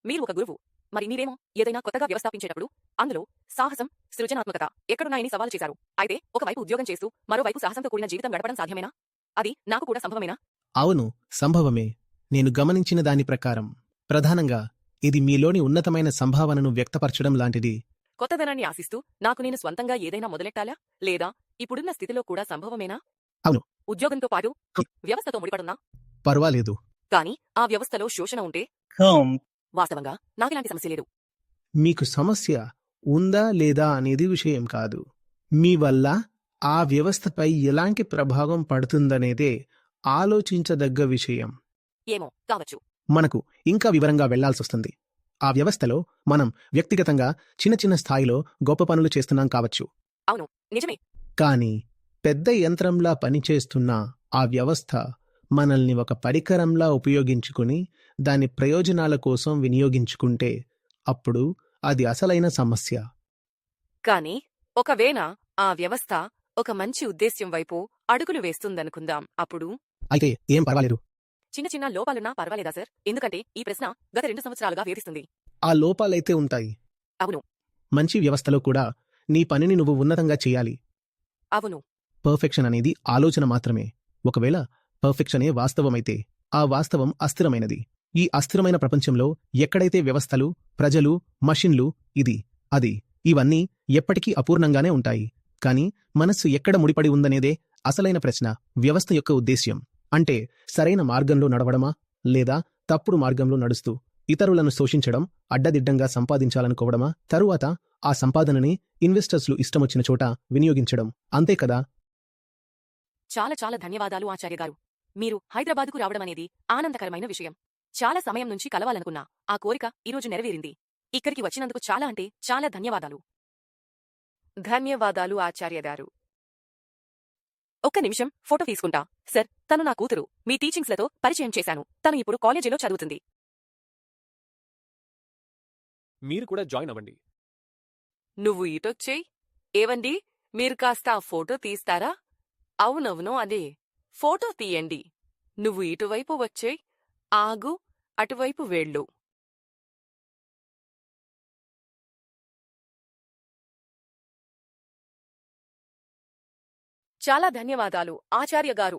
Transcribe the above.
మీరు ఒక గురువు. మరి మీరేమో ఏదైనా కొత్తగా వ్యవస్థాపించేటప్పుడు అందులో సాహసం, సృజనాత్మకత ఎక్కడున్నాయని సవాలు చేశారు. అయితే ఒకవైపు ఉద్యోగం చేస్తూ మరోవైపు సాహసంతో కూడిన జీవితం గడపడం సాధ్యమేనా? అది నాకు కూడా సంభవమేనా? అవును, సంభవమే. నేను గమనించిన దాని ప్రకారం ప్రధానంగా ఇది మీలోని ఉన్నతమైన సంభావనను వ్యక్తపరచడం లాంటిది. కొత్తదనాన్ని ఆశిస్తూ నాకు నేను స్వంతంగా ఏదైనా మొదలెట్టాలా? లేదా ఇప్పుడున్న స్థితిలో కూడా సంభవమేనా? అవును. ఉద్యోగంతో పాటు వ్యవస్థతో ముడిపడున్నా పర్వాలేదు. కానీ ఆ వ్యవస్థలో శోషణ ఉంటే వాస్తవంగా నాకిలాంటి సమస్య లేదు. మీకు సమస్య ఉందా లేదా అనేది విషయం కాదు. మీ వల్ల ఆ వ్యవస్థపై ఎలాంటి ప్రభావం పడుతుందనేదే ఆలోచించదగ్గ విషయం. ఏమో కావచ్చు. మనకు ఇంకా వివరంగా వెళ్లాల్సొస్తుంది. ఆ వ్యవస్థలో మనం వ్యక్తిగతంగా చిన్న చిన్న స్థాయిలో గొప్ప పనులు చేస్తున్నాం కావచ్చు. అవును, నిజమే. కాని పెద్ద యంత్రంలా పనిచేస్తున్న ఆ వ్యవస్థ మనల్ని ఒక పరికరంలా ఉపయోగించుకుని దాని ప్రయోజనాల కోసం వినియోగించుకుంటే అప్పుడు అది అసలైన సమస్య. కానీ ఒకవేళ ఆ వ్యవస్థ ఒక మంచి ఉద్దేశ్యం వైపు అడుగులు వేస్తుందనుకుందాం. అప్పుడు అయితే ఏం పర్వాలేదు. చిన్న చిన్న లోపాలున్నా పర్వాలేదా సార్? ఎందుకంటే ఈ ప్రశ్న గత 2 సంవత్సరాలుగా వేధిస్తుంది. ఆ లోపాలైతే ఉంటాయి. అవును. మంచి వ్యవస్థలో కూడా నీ పనిని నువ్వు ఉన్నతంగా చెయ్యాలి. అవును. పర్ఫెక్షన్ అనేది ఆలోచన మాత్రమే. ఒకవేళ పర్ఫెక్షనే వాస్తవమైతే ఆ వాస్తవం అస్థిరమైనది. ఈ అస్థిరమైన ప్రపంచంలో ఎక్కడైతే వ్యవస్థలు, ప్రజలు, మషిన్లు, ఇది, అది, ఇవన్నీ ఎప్పటికీ అపూర్ణంగానే ఉంటాయి. కాని మనస్సు ఎక్కడ ముడిపడి ఉందనేదే అసలైన ప్రశ్న. వ్యవస్థ యొక్క ఉద్దేశ్యం అంటే సరైన మార్గంలో నడవడమా, లేదా తప్పుడు మార్గంలో నడుస్తూ ఇతరులను శోషించడం, అడ్డదిడ్డంగా సంపాదించాలనుకోవడమా, తరువాత ఆ సంపాదనని ఇన్వెస్టర్స్లు ఇష్టమొచ్చిన చోట వినియోగించడం, అంతే కదా? చాలా చాలా ధన్యవాదాలు ఆచార్య గారు. మీరు హైదరాబాద్కు రావడమనేది ఆనందకరమైన విషయం. చాలా సమయం నుంచి కలవాలనుకున్నా ఆ కోరిక ఈరోజు నెరవేరింది. ఇక్కడికి వచ్చినందుకు చాలా అంటే చాలా ధన్యవాదాలు. ధన్యవాదాలు ఆచార్య గారు. ఒక్క నిమిషం ఫోటో తీసుకుంటా. సార్, తను నా కూతురు. మీ టీచింగ్స్లతో పరిచయం చేశాను. తను ఇప్పుడు కాలేజీలో చదువుతుంది. మీరు కూడా జాయిన్ అవ్వండి. నువ్వు ఇటొచ్చేయ్. ఏవండి, మీరు కాస్త ఆ ఫోటో తీస్తారా? అవునవును, అదే. ఫోటో తీయండి. నువ్వు ఇటువైపు వచ్చేయ్. ఆగు, అటువైపు వెళ్ళు. చాలా ధన్యవాదాలు ఆచార్య గారు.